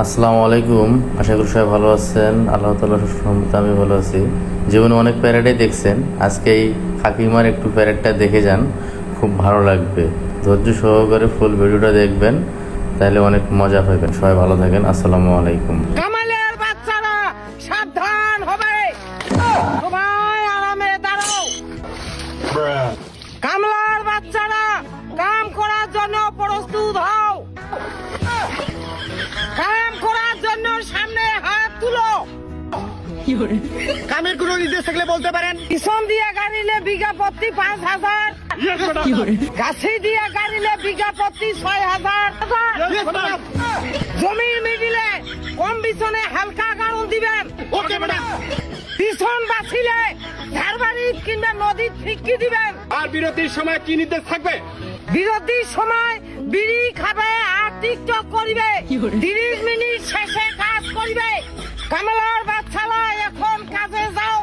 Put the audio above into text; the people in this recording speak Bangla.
আসসালামু আলাইকুম। আশা করি সবাই ভালো আছেন। আল্লাহ তাআলার রহমতে আমি ভালো আছি। জীবনে অনেক প্যারেডই দেখছেন, আজকে এই কাকিমার একটু প্যারেডটা দেখে যান, খুব ভালো লাগবে। ধৈর্য সহকারে ফুল ভিডিওটা দেখবেন, তাহলে অনেক মজা পাবেন। সবাই ভালো থাকেন। আসসালামু আলাইকুম। কামালের বাচ্চারা সাবধান হবে, সবাই আরামে দাঁড়াও। কামলার বাচ্চারা কাম করার জন্য প্রস্তুত হও। কাম করার জন্য সামনে হাত তুলো। কামের কোন নির্দেশ থাকলে বলতে পারেন। পিছন দিয়ে গাড়িলে বিঘা প্রতি 5,000, গাছে দিয়ে গাড়িলে বিঘা প্রতি 6,000, জমির মিডিলে কম পিছনে হালকা গাড়ুন দিবেন। Okay madam. পিছন বাঁচিলে ঝাড়বাড়ি কিংবা নদীর ফিক্কি দিবেন। আর বিরতির সময় কি নির্দেশ থাকবে? বিরতির সময় বিড়ি খাবে আর টিকটক করিবে। 30 মিনিট শেষে কাজ করিবে। কামলার বাচ্চারা এখন কাজে যাও।